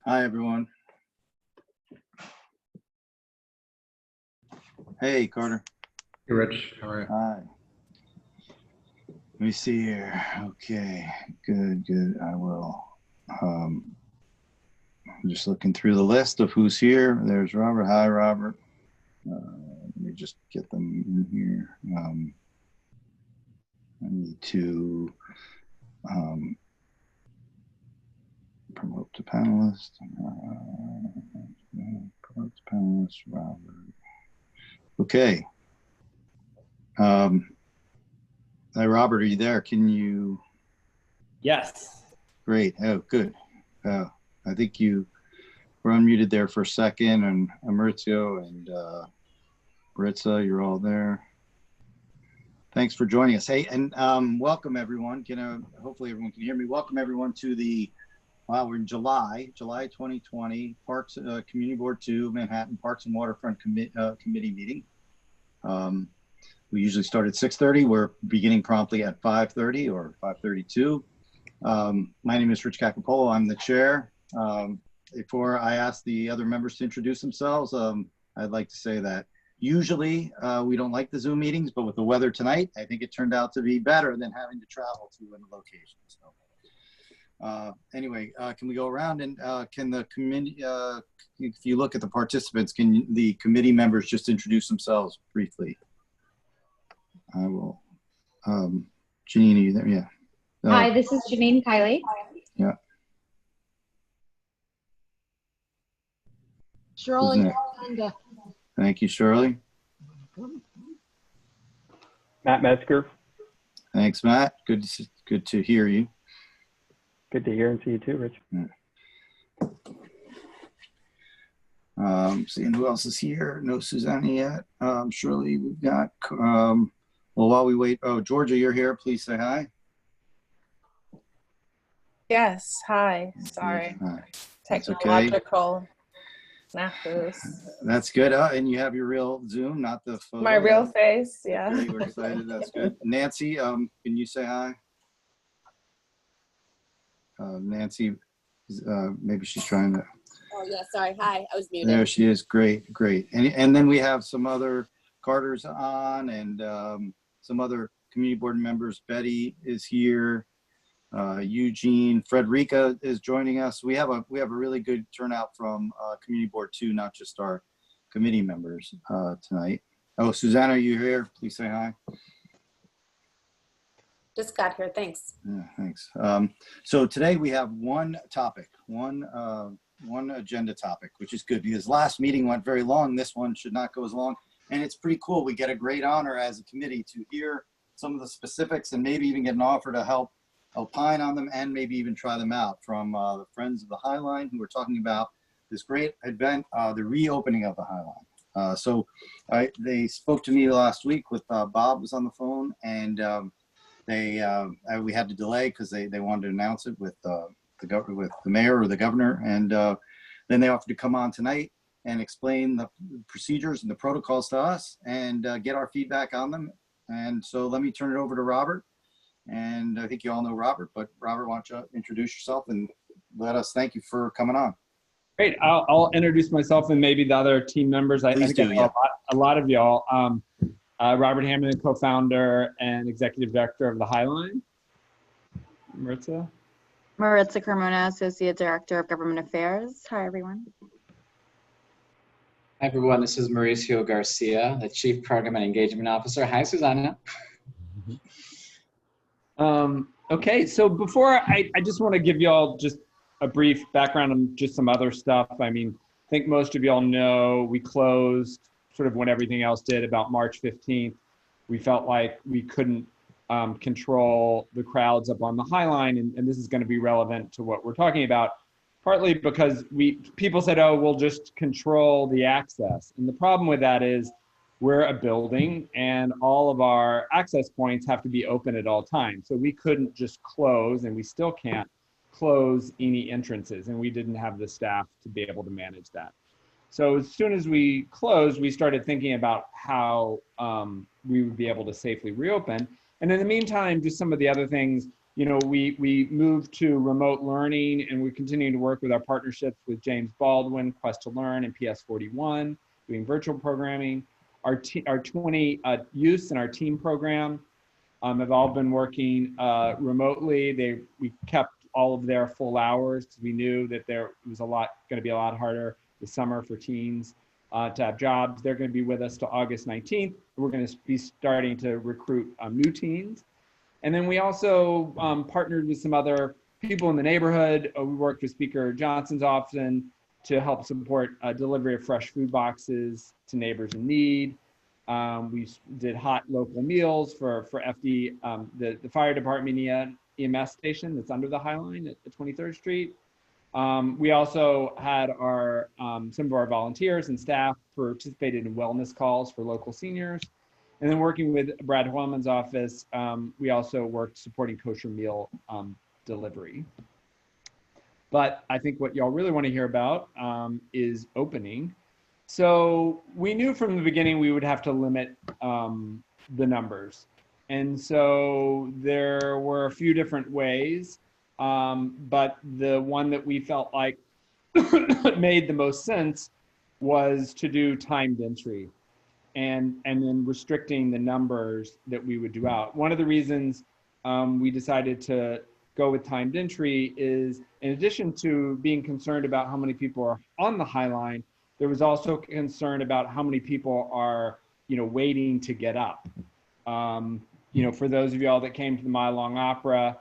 Hi, everyone. Hey, Carter. Hey, Rich. How are you? Hi. Let me see here. Okay, good. I will. I'm just looking through the list of who's here. There's Robert. Hi, Robert. Let me just get them in here. I need to promote to panelist. Promote to panelist, Robert. Okay. Hi, Robert, are you there? Can you? Yes. Great. Oh, good. I think you were unmuted there for a second, and Maurizio and Maritza, you're all there. Thanks for joining us. Hey, and welcome everyone. Hopefully everyone can hear me. Welcome everyone to the, we're in July 2020, Parks Community Board 2, Manhattan Parks and Waterfront Committee meeting. We usually start at 6:30. We're beginning promptly at 5:30 or 5:32. My name is Rich Cacapolo. I'm the chair. Before I ask the other members to introduce themselves, I'd like to say that usually we don't like the Zoom meetings, but with the weather tonight, I think it turned out to be better than having to travel to a location. So anyway, can we go around and can the committee, if you look at the participants, can the committee members just introduce themselves briefly? I will. Janine, are you there? Yeah. Hi, this is Janine Kiley. Yeah. Shirley. Linda. Thank you, Shirley. Matt Metzger. Thanks, Matt. Good to hear you. Good to hear and see you too, Rich. Yeah. Seeing who else is here. No Susanna yet. Shirley, we've got. Well, while we wait, Georgia, you're here. Please say hi. Yes, hi. Sorry. Hi. Technological snafus. That's good. And you have your real Zoom, not the photo. My real face, yeah. Okay, we're excited. That's good. Nancy, can you say hi? Nancy, maybe she's trying to. Oh yeah, sorry. Hi, I was muted. There she is. Great. And then we have some other Carter's on, and some other community board members. Betty is here. Eugene, Frederica is joining us. We have a really good turnout from Community Board 2, not just our committee members tonight. Oh, Susanna, are you here? Please say hi. Just got here. Thanks. Yeah, thanks. So today we have one topic, one agenda topic, which is good because last meeting went very long. This one should not go as long, and it's pretty cool. We get a great honor as a committee to hear some of the specifics and maybe even get an offer to help opine on them and maybe even try them out from the Friends of the High Line, who are talking about this great event, the reopening of the High Line. So they spoke to me last week with Bob was on the phone, and we had to delay because they wanted to announce it with the mayor or the governor, and then they offered to come on tonight and explain the procedures and the protocols to us and get our feedback on them. And so let me turn it over to Robert. And I think you all know Robert, but Robert, why don't you introduce yourself and let us thank you for coming on. Great. I'll introduce myself and maybe the other team members. I think I know a lot of y'all. Robert Hammond, co-founder and executive director of the High Line. Maritza? Maritza Carmona, Associate Director of Government Affairs. Hi, everyone. Hi, everyone. This is Mauricio Garcia, the Chief Program and Engagement Officer. Hi, Susanna. Okay, so before I just want to give y'all just a brief background on just some other stuff. I mean, I think most of y'all know we closed sort of when everything else did about March 15th. We felt like we couldn't control the crowds up on the High Line, and this is going to be relevant to what we're talking about, partly because people said, oh, we'll just control the access. And the problem with that is we're a building and all of our access points have to be open at all times. So we couldn't just close, and we still can't close any entrances, and we didn't have the staff to be able to manage that. So as soon as we closed, we started thinking about how we would be able to safely reopen. And in the meantime, just some of the other things, we moved to remote learning, and we're continuing to work with our partnerships with James Baldwin, Quest to Learn, and PS41, doing virtual programming. Our 20 youths in our team program have all been working remotely. We kept all of their full hours because we knew that there was going to be a lot harder this summer for teens to have jobs. They're going to be with us till August 19th. We're going to be starting to recruit new teens. And then we also partnered with some other people in the neighborhood. We worked with Speaker Johnson's office to help support delivery of fresh food boxes to neighbors in need. We did hot local meals for FD, the fire department EMS station that's under the High Line at 23rd Street. We also had some of our volunteers and staff participated in wellness calls for local seniors. And then working with Brad Hoylman's office, we also worked supporting kosher meal delivery. But I think what y'all really want to hear about is opening. So we knew from the beginning we would have to limit the numbers. And so there were a few different ways, but the one that we felt like made the most sense was to do timed entry and then restricting the numbers that we would do out. One of the reasons we decided to go with timed entry is, in addition to being concerned about how many people are on the High Line, there was also concern about how many people are, waiting to get up. For those of y'all that came to the Mile Long Opera,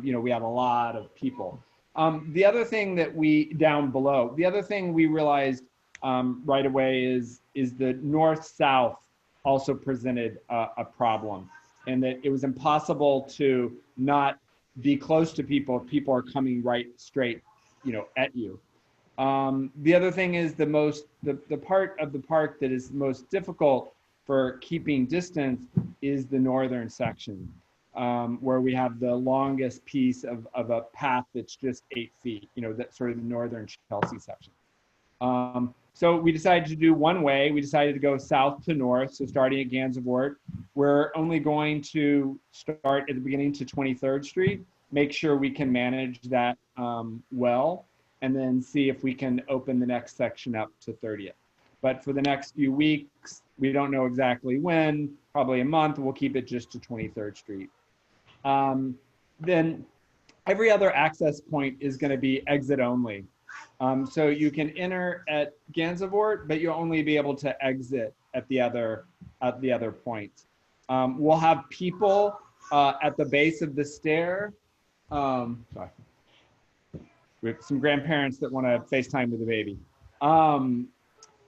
we had a lot of people. The other thing that the other thing we realized right away is the north-south also presented a problem, and that it was impossible to not be close to people if people are coming right straight, at you. The other thing is the part of the park that is most difficult for keeping distance is the northern section, where we have the longest piece of a path that's just 8 feet, that's sort of the northern Chelsea section. So we decided to do one way. We decided to go south to north, so starting at Gansevoort. We're only going to start at the beginning to 23rd Street, make sure we can manage that well, and then see if we can open the next section up to 30th. But for the next few weeks, we don't know exactly when, probably a month, we'll keep it just to 23rd Street. Then every other access point is going to be exit only. So you can enter at Gansevoort, but you'll only be able to exit at the other points. We'll have people at the base of the stair. Sorry. We have some grandparents that want to FaceTime with the baby.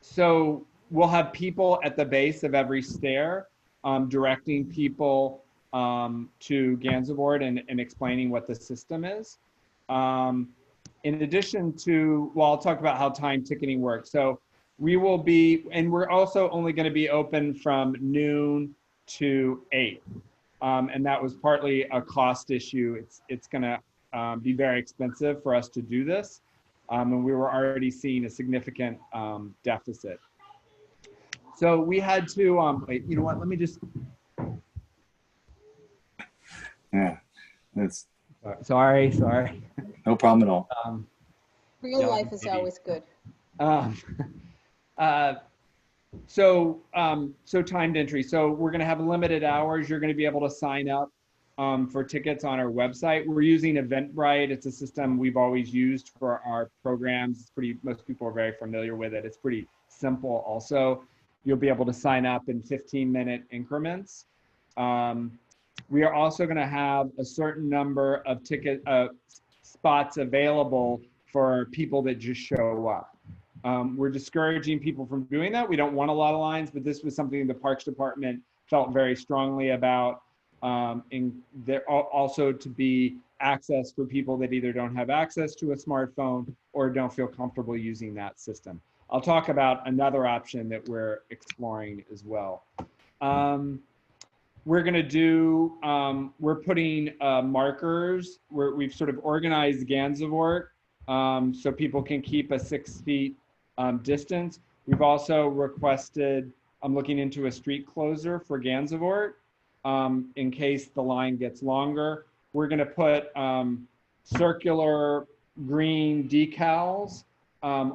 So we'll have people at the base of every stair directing people to Gansevoort and explaining what the system is. In addition to, I'll talk about how time ticketing works. So we will be, and we're also only going to be open from noon to 8. And that was partly a cost issue. It's going to be very expensive for us to do this. And we were already seeing a significant deficit. So we had to, wait, you know what, let me just. Yeah, that's. Sorry. No problem at all. Real life is always good. So timed entry. So we're going to have limited hours. You're going to be able to sign up for tickets on our website. We're using Eventbrite. It's a system we've always used for our programs. Most people are very familiar with it. It's pretty simple. Also, you'll be able to sign up in 15-minute increments. We are also going to have a certain number of ticket spots available for people that just show up. We're discouraging people from doing that. We don't want a lot of lines, but this was something the Parks Department felt very strongly about. And there also to be access for people that either don't have access to a smartphone or don't feel comfortable using that system. I'll talk about another option that we're exploring as well. We're going to do, we're putting markers where we've sort of organized Gansevoort so people can keep a 6 feet distance. We've also requested, I'm looking into a street closer for Gansevoort in case the line gets longer. we're going to put circular green decals at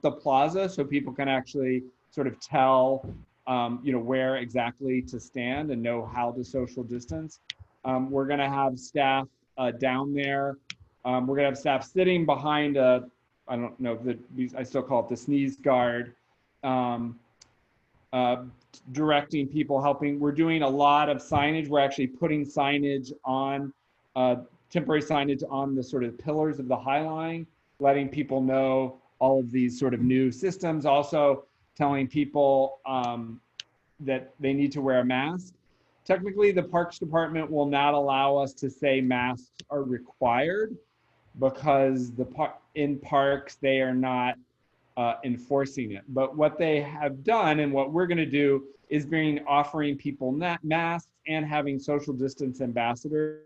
the plaza, so people can actually sort of tell where exactly to stand and know how to social distance. We're going to have staff down there. We're going to have staff sitting behind I don't know, I still call it the sneeze guard, directing people, helping. We're doing a lot of signage. We're actually putting signage on, temporary signage on the sort of pillars of the High Line, letting people know all of these sort of new systems, also telling people that they need to wear a mask. Technically, the Parks Department will not allow us to say masks are required because in parks, they are not enforcing it. But what they have done and what we're gonna do is offering people masks and having social distance ambassadors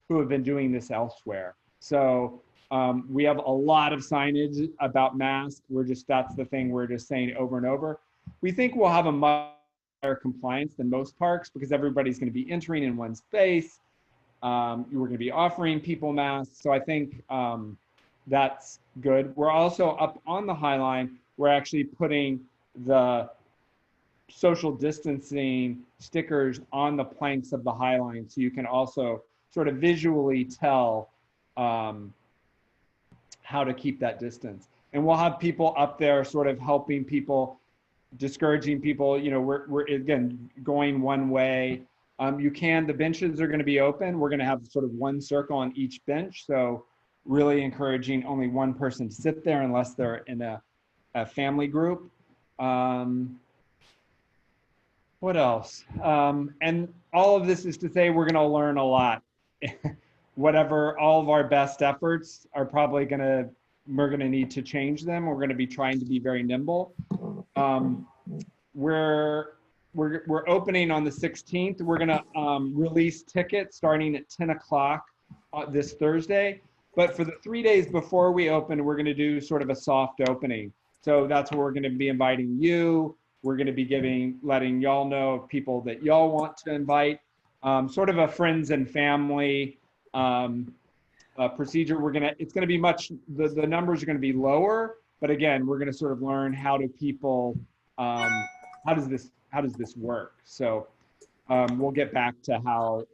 who have been doing this elsewhere. So we have a lot of signage about masks. That's the thing we're just saying over and over. We think we'll have a much higher compliance than most parks because everybody's gonna be entering in one space. We're gonna be offering people masks. So I think that's good. We're also up on the High Line. We're actually putting the social distancing stickers on the planks of the High Line, so you can also sort of visually tell how to keep that distance. And we'll have people up there sort of helping people, discouraging people. We're again going one way. The benches are going to be open. We're going to have sort of one circle on each bench. So really encouraging only one person to sit there unless they're in a family group. What else? And all of this is to say we're going to learn a lot. All of our best efforts are probably we're going to need to change them. We're going to be trying to be very nimble. We're opening on the 16th. We're going to release tickets starting at 10 o'clock this Thursday. But for the 3 days before we open, we're going to do sort of a soft opening. So that's where we're going to be inviting you. We're going to be letting y'all know of people that y'all want to invite. Sort of a friends and family procedure. It's going to be the numbers are going to be lower, but again, we're going to sort of learn how does this work? So we'll get back to how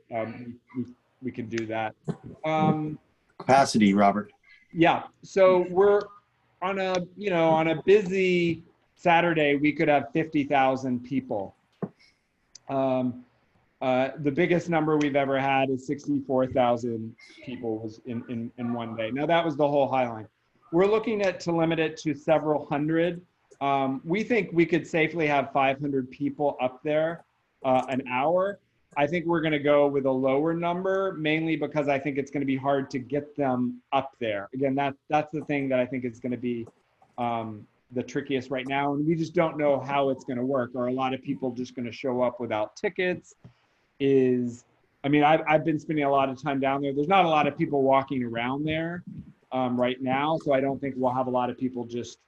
we can do that. Capacity, Robert. Yeah, so we're on a busy Saturday, we could have 50,000 people. The biggest number we've ever had is 64,000 people was in one day. Now that was the whole High Line. We're looking to limit it to several hundred. We think we could safely have 500 people up there an hour. I think we're going to go with a lower number, mainly because I think it's going to be hard to get them up there. Again, that's the thing that I think is going to be the trickiest right now. And we just don't know how it's going to work. Are a lot of people just going to show up without tickets? I've been spending a lot of time down there. There's not a lot of people walking around there right now. So I don't think we'll have a lot of people just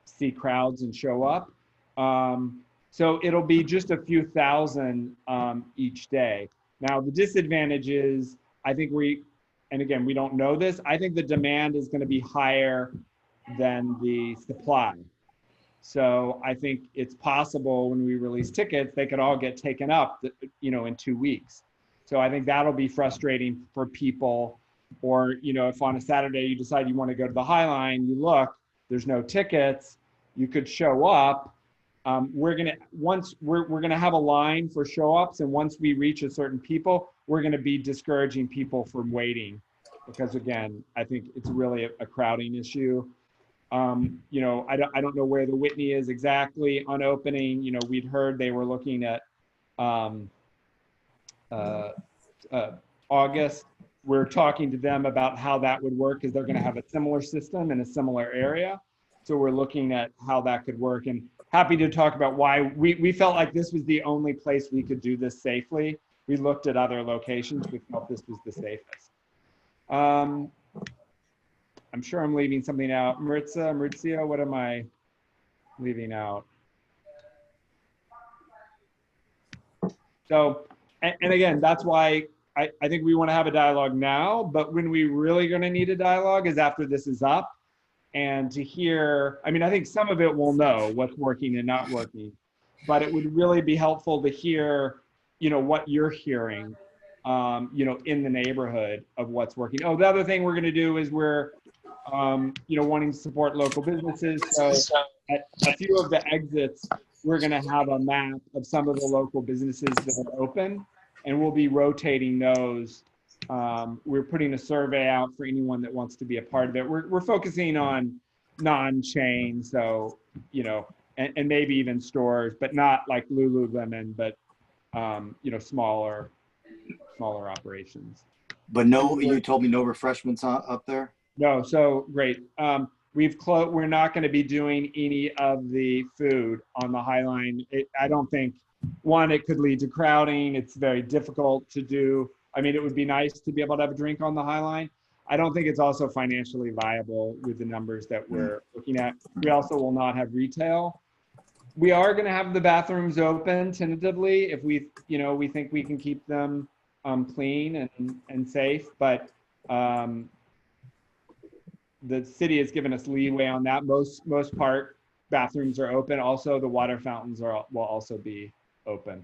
see crowds and show up. So it'll be just a few thousand each day. Now, the disadvantage is, and again, we don't know this, I think the demand is going to be higher than the supply. So I think it's possible when we release tickets, they could all get taken up, in 2 weeks. So I think that'll be frustrating for people. Or, if on a Saturday you decide you want to go to the High Line, you look, there's no tickets, you could show up. We're gonna have a line for show ups, and once we reach a certain people, we're gonna be discouraging people from waiting, because again, I think it's really a crowding issue. I don't know where the Whitney is exactly on opening. We'd heard they were looking at August. We're talking to them about how that would work, because they're gonna have a similar system in a similar area. So we're looking at how that could work, and happy to talk about why we felt like this was the only place we could do this safely. We looked at other locations. We felt this was the safest. I'm sure I'm leaving something out. Maurizio, what am I leaving out? So, and again, that's why I think we want to have a dialogue now, but when we really going to need a dialogue is after this is up, and to hear, I mean, I think some of it we'll know what's working and not working, but it would really be helpful to hear, what you're hearing, in the neighborhood of what's working. Oh, the other thing we're going to do is we're, wanting to support local businesses. So at a few of the exits, we're going to have a map of some of the local businesses that are open, and we'll be rotating those. We're putting a survey out for anyone that wants to be a part of it. We're focusing on non-chain, so, and maybe even stores, but not like Lululemon, but, smaller operations. But no, you told me no refreshments up there? No, so great. We're not going to be doing any of the food on the High Line. I don't think, one, it could lead to crowding. It's very difficult to do. I mean, it would be nice to be able to have a drink on the High Line. I don't think it's also financially viable with the numbers that we're looking at. We also will not have retail. We are going to have the bathrooms open tentatively if we think we can keep them clean and safe, but the city has given us leeway on that. Most part, bathrooms are open. Also, the water fountains will also be open.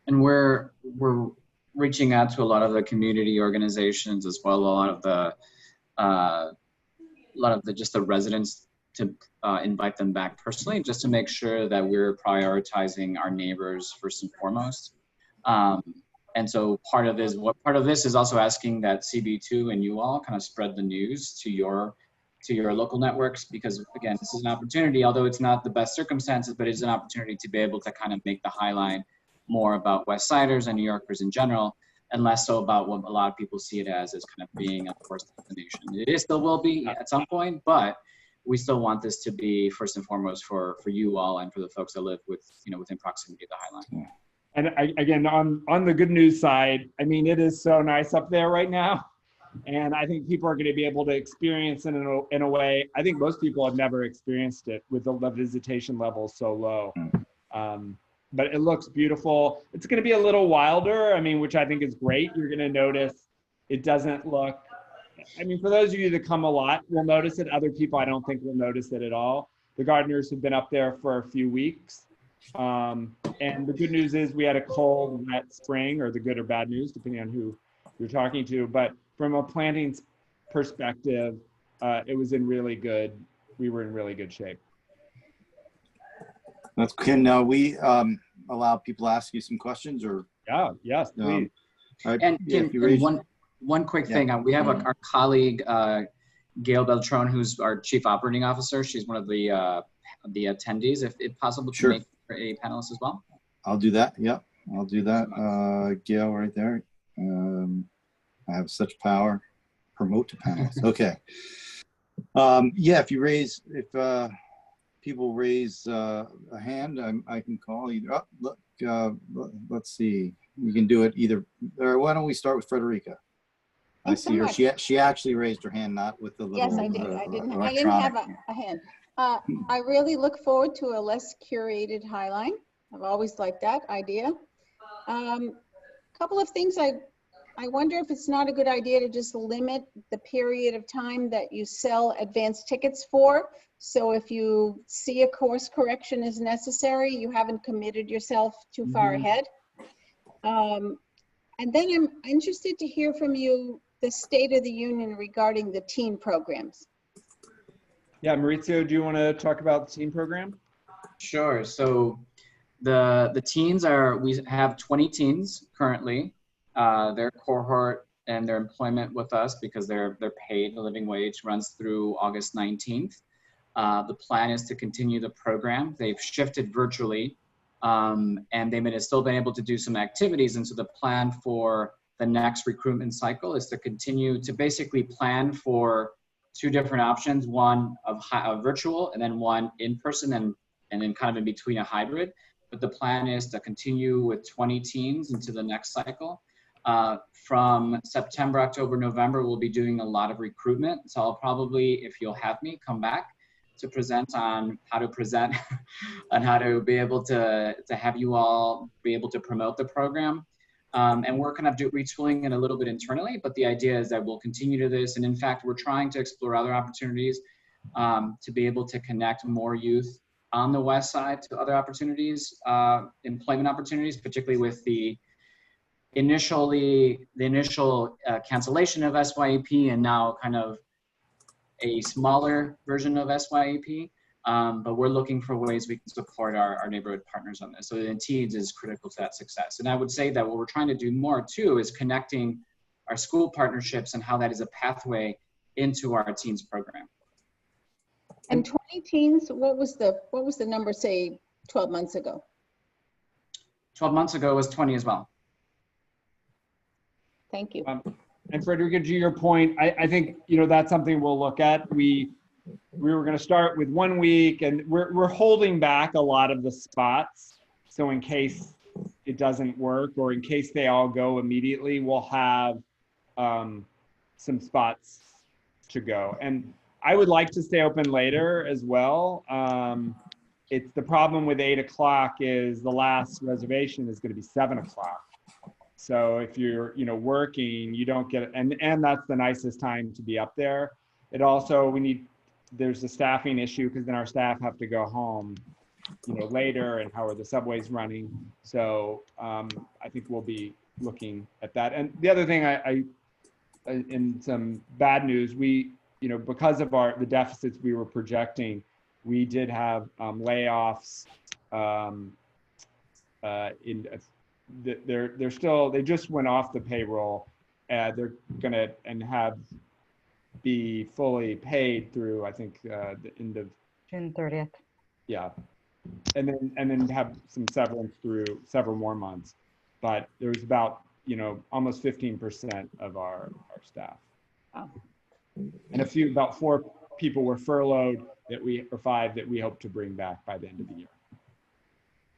And we're reaching out to a lot of the community organizations as well, a lot of the residents to invite them back personally, just to make sure that we're prioritizing our neighbors first and foremost. And so part of this is also asking that CB2 and you all kind of spread the news to your local networks, because again, this is an opportunity, although it's not the best circumstances, but it's an opportunity to be able to kind of make the High Line more about West Siders and New Yorkers in general, and less so about what a lot of people see it as kind of being a tourist destination. It still will be at some point, but we still want this to be first and foremost for you all and for the folks that live within proximity of the High Line. And again, on the good news side, I mean, it is so nice up there right now. And I think people are going to be able to experience it in a way. I think most people have never experienced it with the visitation levels so low. But it looks beautiful. It's going to be a little wilder, I mean, which I think is great. You're going to notice it doesn't look, I mean, for those of you that come a lot, will notice it. Other people, I don't think will notice it at all. The gardeners have been up there for a few weeks. And the good news is we had a cold, wet spring, or the good or bad news, depending on who you're talking to. But from a planting perspective, we were in really good shape. That's, can we allow people to ask you some questions, or? Yeah, yes, please. And one quick thing, we have our colleague, Gail Beltran, who's our Chief Operating Officer. She's one of the attendees, if possible, to make her a panelist as well. I'll do that. Yep, I'll do that. Gail, right there. I have such power. Promote to panelists. Okay. Yeah, if people raise a hand, I can call either. Oh, look, let's see. You can do it either. Or why don't we start with Frederica? I see her. She actually raised her hand, not with the little. Yes, I did. I didn't have a hand. I really look forward to a less curated High Line. I've always liked that idea. Couple of things. I wonder if it's not a good idea to just limit the period of time that you sell advance tickets for. So if you see a course correction is necessary, you haven't committed yourself too far ahead. And then I'm interested to hear from you the State of the Union regarding the teen programs. Yeah, Maurizio, do you want to talk about the teen program? Sure. So the teens we have 20 teens currently. Their cohort and their employment with us, because they're paid a living wage, runs through August 19th. The plan is to continue the program. They've shifted virtually, and they've still been able to do some activities. And so the plan for the next recruitment cycle is to continue to basically plan for two different options, one of virtual and then one in person, and then kind of in between a hybrid. But the plan is to continue with 20 teens into the next cycle. From September, October, November, we'll be doing a lot of recruitment. So I'll probably, if you'll have me, come back to present on how to present and how to be able to have you all be able to promote the program. And we're kind of retooling it a little bit internally, but the idea is that we'll continue to this. And in fact, we're trying to explore other opportunities to be able to connect more youth on the west side to other opportunities, employment opportunities, particularly with the initial cancellation of SYEP and now kind of a smaller version of SYEP. But we're looking for ways we can support our neighborhood partners on this. So the TEEDS is critical to that success. And I would say that what we're trying to do more too is connecting our school partnerships and how that is a pathway into our teens program. And 20 teens, what was the number, say, 12 months ago? 12 months ago was 20 as well. Thank you. And Frederica, to your point, I think, you know, that's something we'll look at. We were going to start with 1 week, and we're holding back a lot of the spots. So in case it doesn't work, or in case they all go immediately, we'll have some spots to go. And I would like to stay open later as well. It's the problem with 8 o'clock is the last reservation is going to be 7 o'clock. So if you're, you know, working, you don't get it. And that's the nicest time to be up there. It also, there's a staffing issue because then our staff have to go home, you know, later, and how are the subways running. So I think we'll be looking at that. And the other thing in some bad news, you know, because of the deficits we were projecting, we did have layoffs. They just went off the payroll. They're gonna be fully paid through, I think, the end of June 30th. Yeah, and then have some severance through several more months. But there was about, you know, almost 15% of our staff. Wow. And about 4 people were furloughed or 5 that we hope to bring back by the end of the year.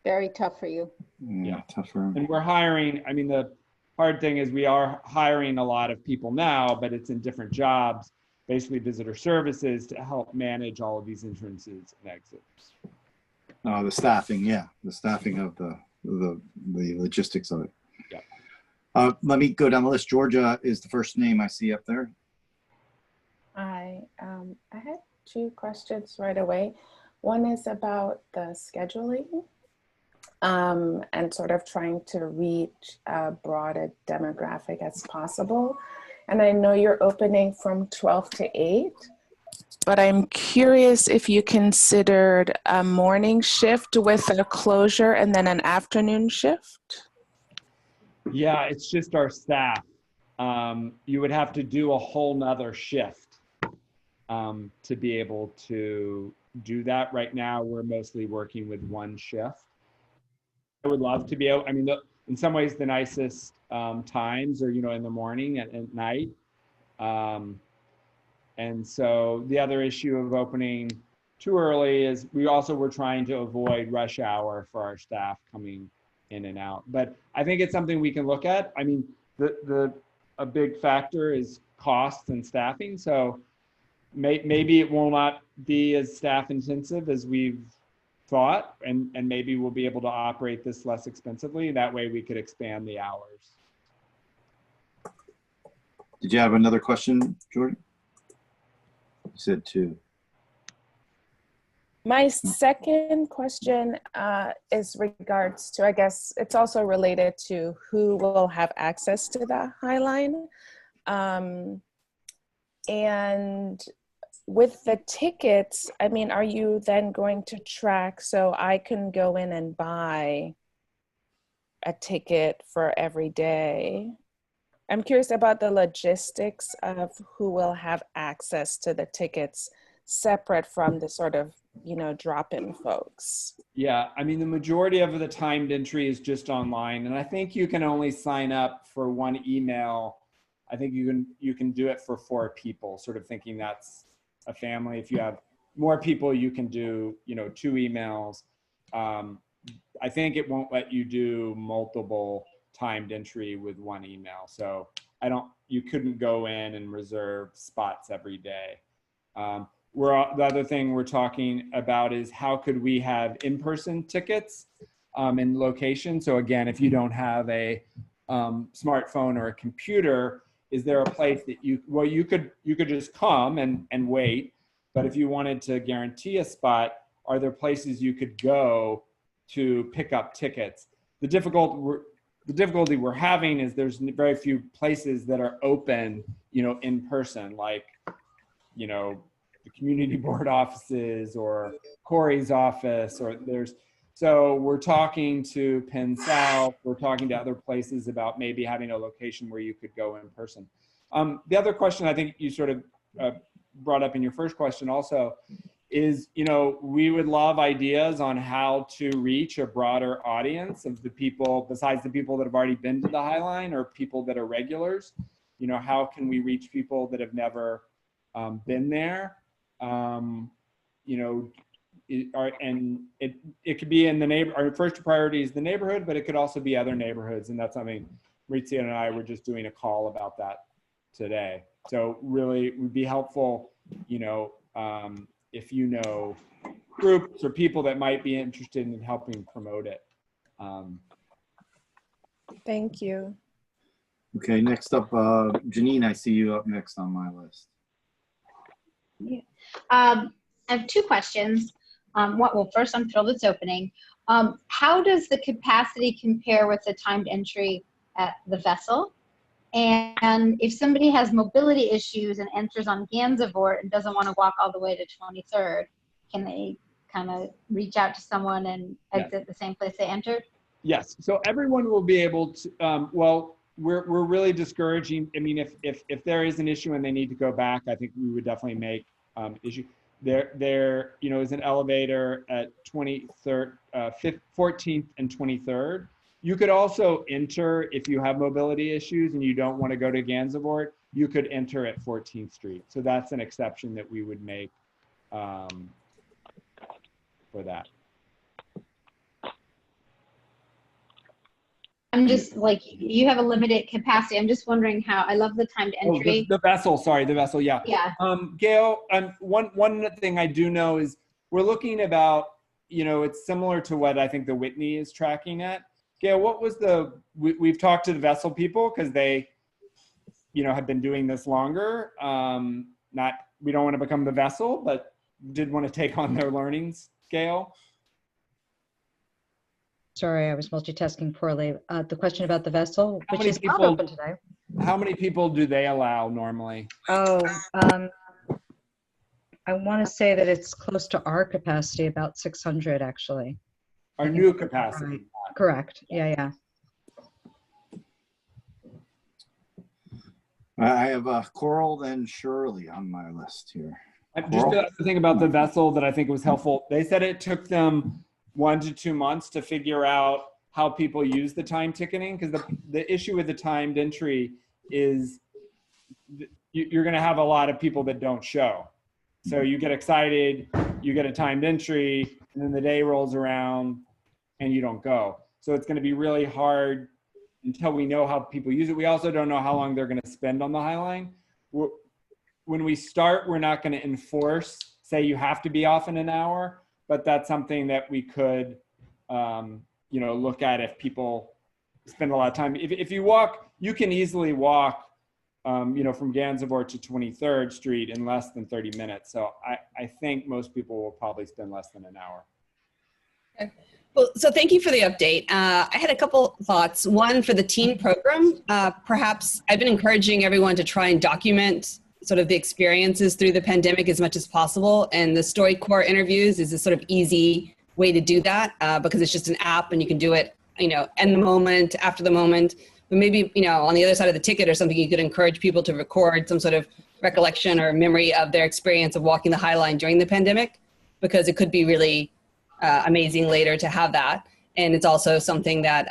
Very tough for you. Yeah, tough for him. And we're hiring. I mean, the hard thing is we are hiring a lot of people now, but it's in different jobs, basically visitor services, to help manage all of these entrances and exits. The staffing, yeah, the staffing of the logistics of it. Yeah. Let me go down the list. Georgia is the first name I see up there. I had 2 questions right away. One is about the scheduling and sort of trying to reach a broader demographic as possible. And I know you're opening from 12 to 8, but I'm curious if you considered a morning shift with a closure and then an afternoon shift. Yeah, it's just our staff. You would have to do a whole nother shift to be able to do that. Right now, we're mostly working with 1 shift. I would love to be able, I mean, in some ways, the nicest times are, you know, in the morning and at night. And so the other issue of opening too early is we also were trying to avoid rush hour for our staff coming in and out. But I think it's something we can look at. I mean, a big factor is costs and staffing. So maybe it will not be as staff intensive as we've thought, and maybe we'll be able to operate this less expensively. That way we could expand the hours. Did you have another question, Jordan? You said 2. My second question is regards to, I guess it's also related to who will have access to the Highline. And with the tickets, I mean, are you then going to track so I can go in and buy a ticket for every day? I'm curious about the logistics of who will have access to the tickets separate from the sort of, you know, drop-in folks. Yeah, I mean, the majority of the timed entry is just online, and I think you can only sign up for 1 email. I think you can do it for 4 people, sort of thinking that's a family. If you have more people, you can do, you know, 2 emails. I think it won't let you do multiple timed entry with 1 email. So you couldn't go in and reserve spots every day. The other thing we're talking about is how could we have in-person tickets in location. So again, if you don't have a smartphone or a computer, is there a place that you could just come and wait, but if you wanted to guarantee a spot, are there places you could go to pick up tickets? The difficulty we're having is there's very few places that are open, in person, like, the community board offices or Corey's office, so we're talking to Penn South, we're talking to other places about maybe having a location where you could go in person. The other question I think you sort of brought up in your first question also is, we would love ideas on how to reach a broader audience of the people, besides the people that have already been to the Highline or people that are regulars. How can we reach people that have never been there? It could be in the neighbor. Our first priority is the neighborhood, but it could also be other neighborhoods, and that's something Maurizio and I were just doing a call about that today. So really, it would be helpful, if you know groups or people that might be interested in helping promote it. Thank you. Okay, next up, Janine, I see you up next on my list. Yeah. I have two questions. Well, first, I'm thrilled it's opening. How does the capacity compare with the timed entry at the vessel? And if somebody has mobility issues and enters on Gansevoort and doesn't want to walk all the way to 23rd, can they kind of reach out to someone and exit the same place they entered? Yes, so everyone will be able to, well, we're really discouraging. I mean, if there is an issue and they need to go back, I think we would definitely make issue. There is an elevator at 23rd, 14th and 23rd. You could also enter, if you have mobility issues and you don't want to go to Gansevoort, you could enter at 14th Street. So that's an exception that we would make for that. I'm just like, you have a limited capacity. I'm just wondering how, I love the timed entry. The vessel, sorry, the vessel, yeah. Yeah. Gail, one thing I do know is we're looking about, it's similar to what I think the Whitney is tracking at. Gail, what was we've talked to the vessel people because they, have been doing this longer. We don't want to become the vessel, but did want to take on their learnings, Gail? Sorry, I was multitasking poorly. The question about the vessel, which is not open today. How many people do they allow normally? Oh, I want to say that it's close to our capacity, about 600 actually. Our new capacity. Right. Correct. Yeah. I have Coral and Shirley on my list here. Just the thing about the vessel that I think was helpful. They said it took them 1 to 2 months to figure out how people use the time ticketing, because the issue with the timed entry is you're going to have a lot of people that don't show. So you get excited, you get a timed entry, and then the day rolls around and you don't go. So it's going to be really hard until we know how people use it. We also don't know how long they're going to spend on the Highline. When we start, we're not going to enforce, say you have to be off in an hour, but that's something that we could, look at if people spend a lot of time. If you walk, you can easily walk, from Gansevoort to 23rd Street in less than 30 minutes. So I think most people will probably spend less than an hour. Okay. Well, so thank you for the update. I had a couple thoughts. One, for the teen program, perhaps I've been encouraging everyone to try and document sort of the experiences through the pandemic as much as possible. And the StoryCorps interviews is a sort of easy way to do that because it's just an app and you can do it, in the moment, after the moment. But maybe, on the other side of the ticket or something, you could encourage people to record some sort of recollection or memory of their experience of walking the Highline during the pandemic, because it could be really amazing later to have that. And it's also something that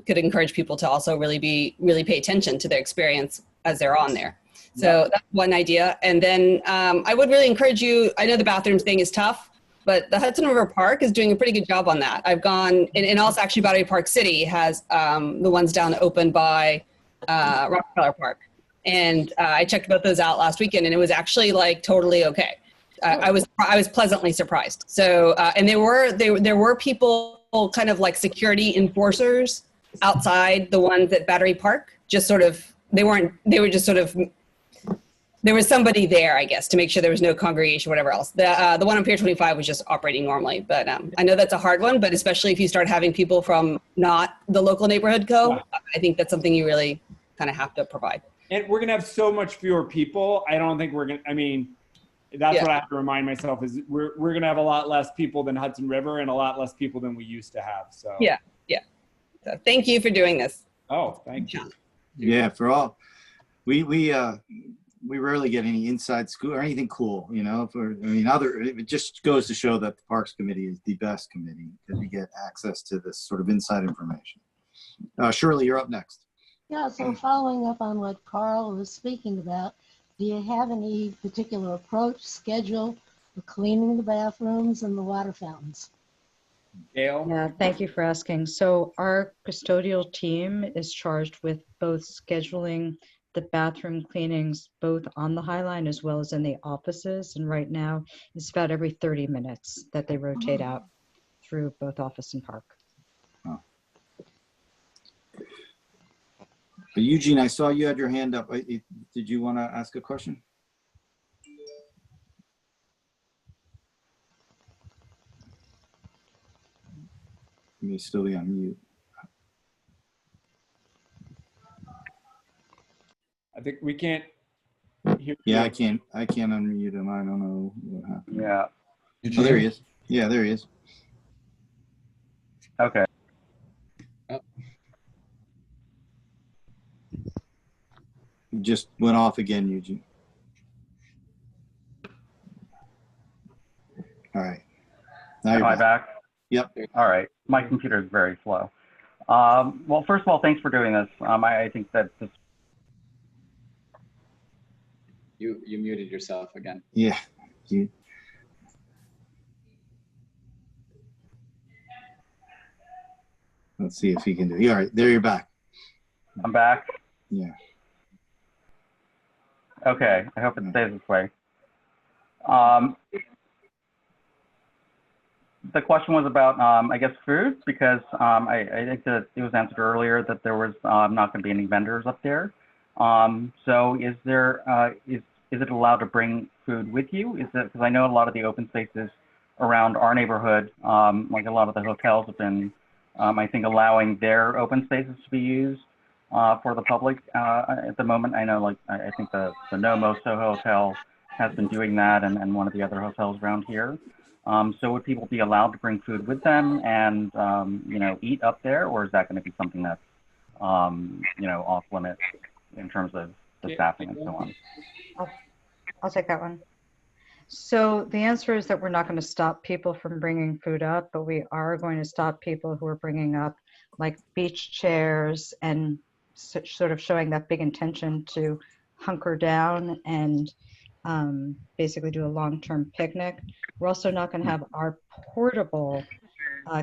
could encourage people to also really pay attention to their experience as they're on there. So that's one idea. And then I would really encourage you, I know the bathroom thing is tough, but the Hudson River Park is doing a pretty good job on that. I've gone, and also actually Battery Park City has the ones down open by Rockefeller Park. And I checked both those out last weekend and it was actually like totally okay. I was pleasantly surprised. So, and there were people kind of like security enforcers outside the ones at Battery Park. Just sort of, they were just sort of, there was somebody there, I guess, to make sure there was no congregation, whatever else. The one on Pier 25 was just operating normally, but I know that's a hard one, but especially if you start having people from not the local neighborhood go, Yeah. I think that's something you really kind of have to provide. And we're gonna have so much fewer people. I don't think we're gonna, I mean, that's Yeah. what I have to remind myself is we're gonna have a lot less people than Hudson River and a lot less people than we used to have, so. Yeah. So thank you for doing this. Oh, thank you. Yeah, for all, we rarely get any inside scoop or anything cool, you know. It just goes to show that the Parks Committee is the best committee because we get access to this sort of inside information. Shirley, you're up next. Yeah, so following up on what Carl was speaking about, do you have any particular approach, schedule for cleaning the bathrooms and the water fountains? Gail? Yeah, thank you for asking. So our custodial team is charged with both scheduling the bathroom cleanings, both on the High Line as well as in the offices. And right now, it's about every 30 minutes that they rotate out through both office and park. Oh. Eugene, I saw you had your hand up. Did you want to ask a question? You may still be on mute. I think we can't hear. Yeah, I can't unmute him. I don't know what happened. Yeah. Oh, there he is. Yeah, there he is. Okay. You just went off again, Eugene. All right. Now Am you're I back? Yep. All right. My computer is very slow. Well, first of all, thanks for doing this. I think that this. You muted yourself again. Yeah. Let's see if he can do it. All right, there you're back. I'm back. Yeah. Okay. I hope it stays this way. The question was about, I guess, food, because I think that it was answered earlier that there was not going to be any vendors up there. So is there, is it allowed to bring food with you? Is it, because I know a lot of the open spaces around our neighborhood, like a lot of the hotels have been, I think, allowing their open spaces to be used for the public at the moment. I know, like, I think the Nomo Soho Hotel has been doing that, and one of the other hotels around here. So would people be allowed to bring food with them and, you know, eat up there, or is that going to be something that's, you know, off limits in terms of the staffing and so on? I'll take that one. So the answer is that we're not going to stop people from bringing food up, but we are going to stop people who are bringing up like beach chairs and sort of showing that big intention to hunker down and basically do a long-term picnic. We're also not going to have our portable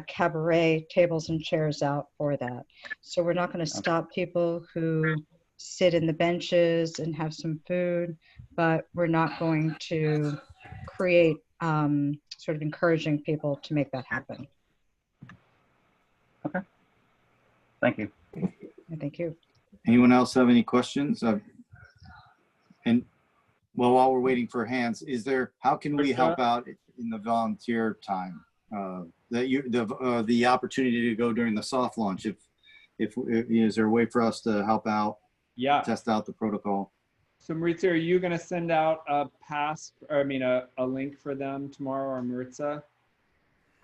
cabaret tables and chairs out for that. So we're not going to stop people who sit in the benches and have some food, but we're not going to create sort of encouraging people to make that happen. Okay. Thank you. Thank you. Anyone else have any questions? And well, while we're waiting for hands, how can we help out in the volunteer time? The opportunity to go during the soft launch. Is there a way for us to help out? Yeah. Test out the protocol. So Maritza, are you going to send out a a link for them tomorrow, or Maritza?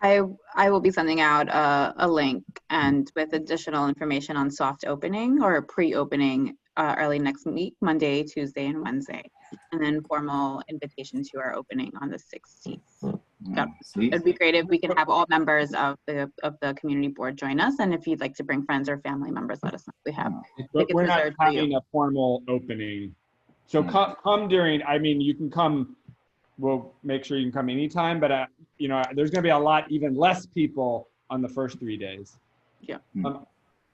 I will be sending out a link and with additional information on soft opening or pre-opening early next week, Monday, Tuesday, and Wednesday, and then formal invitation to our opening on the 16th. Yep. It'd be great if we could have all members of the community board join us, and if you'd like to bring friends or family members, let us know. We have But we're not having a formal opening. So come during, I mean, you can come, we'll make sure you can come anytime, but you know, there's going to be even less people on the first 3 days. Yeah.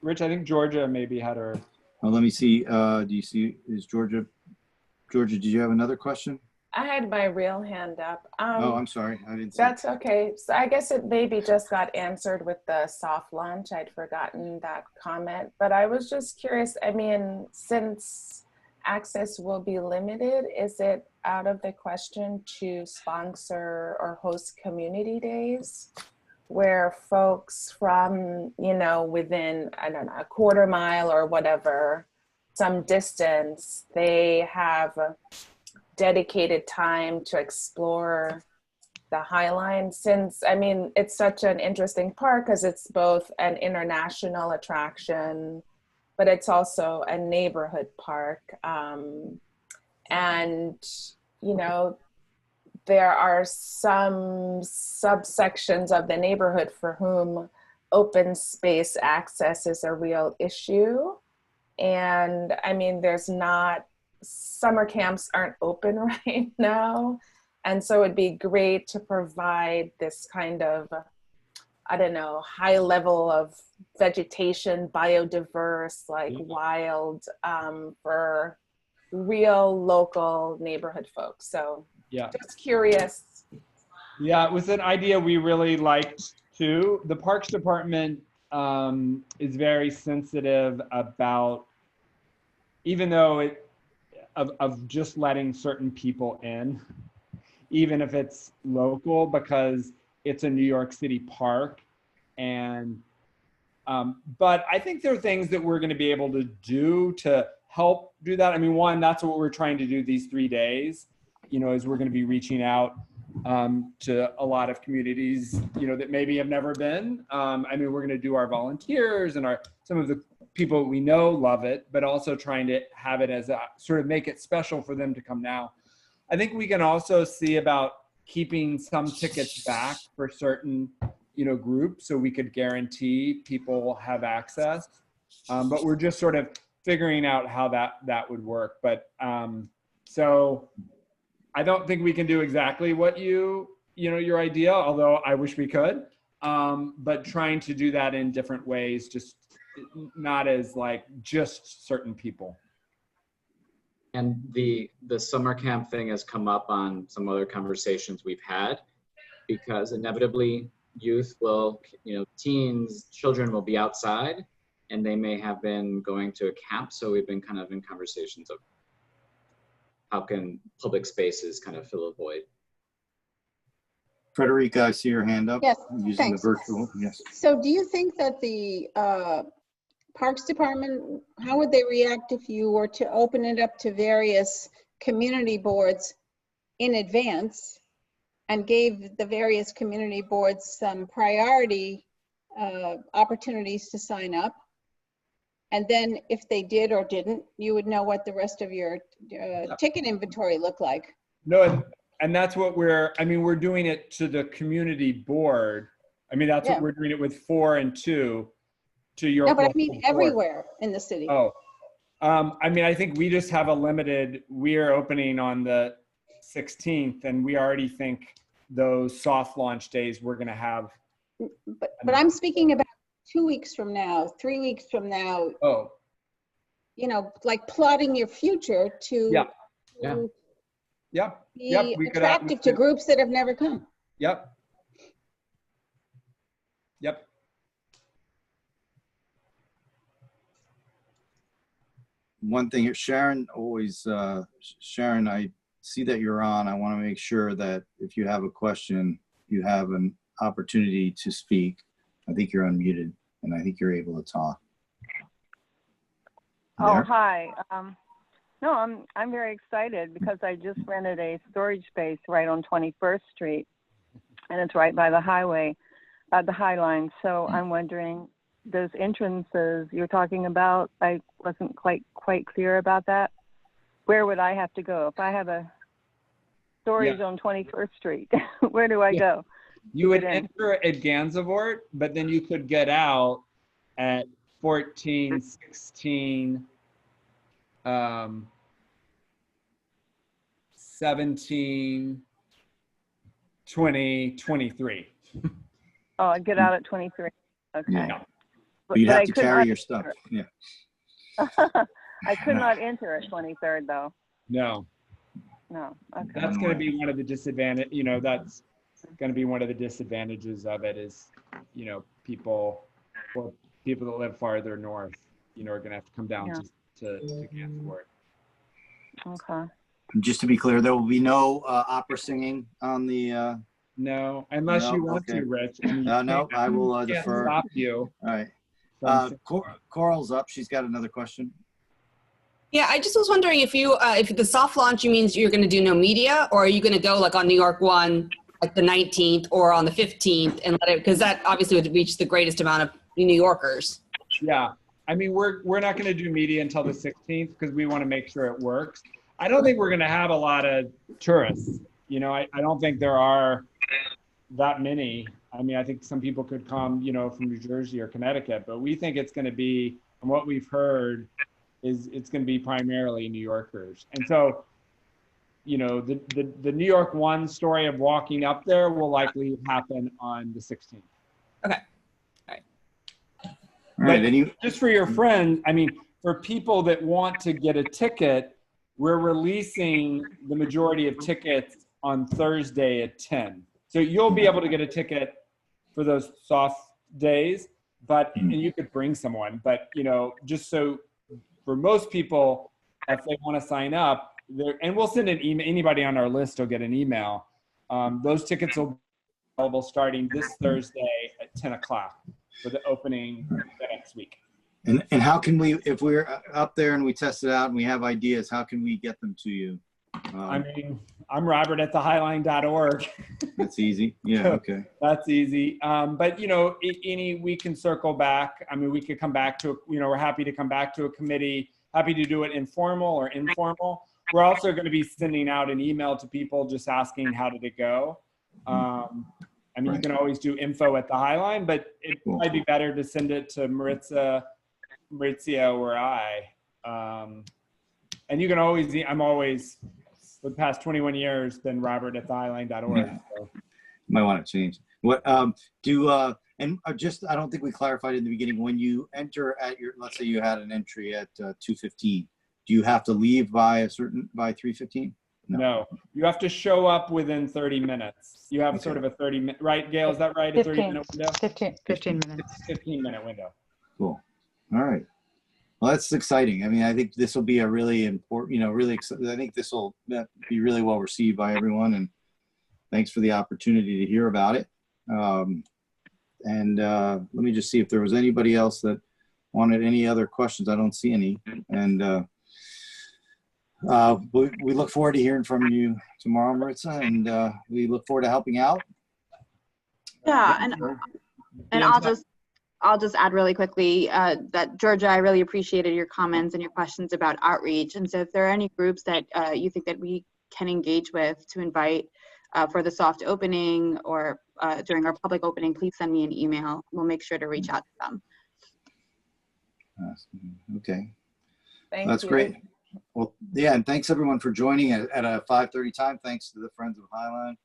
Rich, I think Georgia maybe had her. Well, let me see. Do you see, is Georgia, did you have another question? I had my real hand up. Oh, I'm sorry. I didn't see. That's okay. So I guess it maybe just got answered with the soft launch. I'd forgotten that comment, but I was just curious. I mean, since access will be limited, is it out of the question to sponsor or host community days where folks from, you know, within, I don't know, a quarter mile or whatever, some distance, they have dedicated time to explore the High Line, since, I mean, it's such an interesting park because it's both an international attraction, but it's also a neighborhood park. And, you know, there are some subsections of the neighborhood for whom open space access is a real issue. And I mean, summer camps aren't open right now. And so it'd be great to provide this kind of, I don't know, high level of vegetation, biodiverse, like wild, for real local neighborhood folks. So yeah, just curious. Yeah, it was an idea we really liked too. The Parks Department is very sensitive about, even though of just letting certain people in, even if it's local, because it's a New York City park. And, but I think there are things that we're going to be able to do to help do that. I mean, one, that's what we're trying to do these 3 days, you know, is we're going to be reaching out to a lot of communities, you know, that maybe have never been. I mean, we're going to do our volunteers and some of the people we know love it, but also trying to have it as a sort of make it special for them to come now. I think we can also see about keeping some tickets back for certain, you know, groups, so we could guarantee people have access. But we're just sort of figuring out how that would work. But so I don't think we can do exactly what you know, your idea, although I wish we could. But trying to do that in different ways, just not as like just certain people. And the summer camp thing has come up on some other conversations we've had, because inevitably youth will, you know, teens, children will be outside and they may have been going to a camp. So we've been kind of in conversations of how can public spaces kind of fill a void. Frederica, I see your hand up. Yes, Using thanks. the virtual. Yes. So do you think that the Parks Department, how would they react if you were to open it up to various community boards in advance and gave the various community boards some priority opportunities to sign up? And then if they did or didn't, you would know what the rest of your ticket inventory looked like. No, and that's what we're doing it to the community board. I mean, that's what we're doing it with 4 and 2 to your. No, but I mean everywhere in the city. Oh, I mean, I think we just have we are opening on the 16th, and we already think those soft launch days we're going to have. But I'm speaking about 2 weeks from now, 3 weeks from now. Oh. You know, like plotting your future to be attractive to groups that have never come. Yep. One thing here, Sharon, Sharon, I see that you're on. I want to make sure that if you have a question, you have an opportunity to speak. I think you're unmuted, and I think you're able to talk. Oh, hi. No, I'm very excited because I just rented a storage space right on 21st Street, and it's right by the highway, the High Line. So I'm wondering, those entrances you're talking about, I wasn't quite clear about that. Where would I have to go if I have a storage on 21st Street? Where do I go? You would enter at Gansevoort, but then you could get out at 14, 16, 17, 20, 23. Oh, I'd get out at 23. Okay. Yeah. But you'd have to carry your stuff. Yeah. I could not enter at 23rd though. No. No. Okay. That's going to be one of the disadvantage. You know, that's going to be one of the disadvantages of it is, you know, people that live farther north, you know, are going to have to come down to Gansevoort. Okay. Just to be clear, there will be no opera singing on the. No, unless No? you want Okay. to, Rich. I mean, No, I will can't defer. stop you. All right. from- Coral's up. She's got another question. Yeah, I just was wondering if you, if the soft launch means you're going to do no media, or are you going to go like on New York 1, like the 19th or on the 15th, and let it, because that obviously would reach the greatest amount of New Yorkers. Yeah, I mean, we're not going to do media until the 16th because we want to make sure it works. I don't think we're going to have a lot of tourists. You know, I don't think there are that many. I mean, I think some people could come, you know, from New Jersey or Connecticut, but we think it's going to be, from what we've heard, is it's going to be primarily New Yorkers. And so, you know, the New York 1 story of walking up there will likely happen on the 16th. Okay. All right. Just for your friend, I mean, for people that want to get a ticket, we're releasing the majority of tickets on Thursday at 10. So you'll be able to get a ticket for those soft days, but and you could bring someone. But, you know, just so for most people, if they want to sign up, and we'll send an email, anybody on our list will get an email. Those tickets will be available starting this Thursday at 10 o'clock for the opening the next week. And how can we, if we're up there and we test it out and we have ideas, how can we get them to you? I mean, I'm Robert at thehighline.org. That's easy. Yeah, okay. That's easy. But, you know, we can circle back. I mean, we could come back to, you know, we're happy to come back to a committee, happy to do it informal or informal. We're also going to be sending out an email to people just asking how did it go. I mean, you can always do info at the Highline, but it might be better to send it to Maurizio or I. And you can always, I'm always, for the past 21 years, been Robert at thehighline.org. So. Might want to change. What and just, I don't think we clarified in the beginning, when you enter at your, let's say you had an entry at 2:15, do you have to leave by 3:15? No, you have to show up within 30 minutes. You have sort of a 30-minute, right, Gail, is that right? 15, a 30-minute window? 15 minutes. 15-minute window. Cool. All right. Well, that's exciting. I mean, I think this will be a really important, you know, really exciting. I think this will be really well received by everyone. And thanks for the opportunity to hear about it. Let me just see if there was anybody else that wanted any other questions. I don't see any. And we look forward to hearing from you tomorrow, Maritza, and we look forward to helping out. Yeah, and I'll just add really quickly that, Georgia, I really appreciated your comments and your questions about outreach. And so if there are any groups that you think that we can engage with to invite for the soft opening or during our public opening, please send me an email. We'll make sure to reach out to them. Okay. That's great. Well, yeah, and thanks everyone for joining at a 5:30 time. Thanks to the Friends of Highline,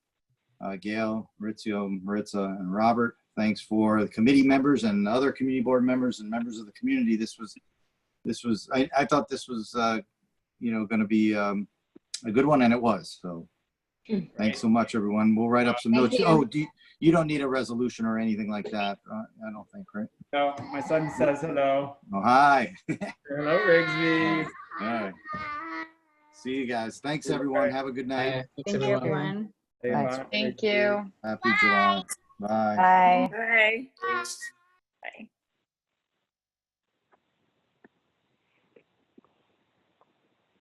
Gail, Maurizio, Maritza, and Robert. Thanks for the committee members and other community board members and members of the community. I thought this was, you know, going to be a good one, and it was. So thanks so much, everyone. We'll write up some notes. Oh, you don't need a resolution or anything like that, I don't think, right? No, my son says hello. Oh, hi. Hello, Rigsby. All right. See you guys. Thanks, everyone. Have a good night. Thank you, everyone. Thank you. Happy July. Bye. Bye. Bye. Bye.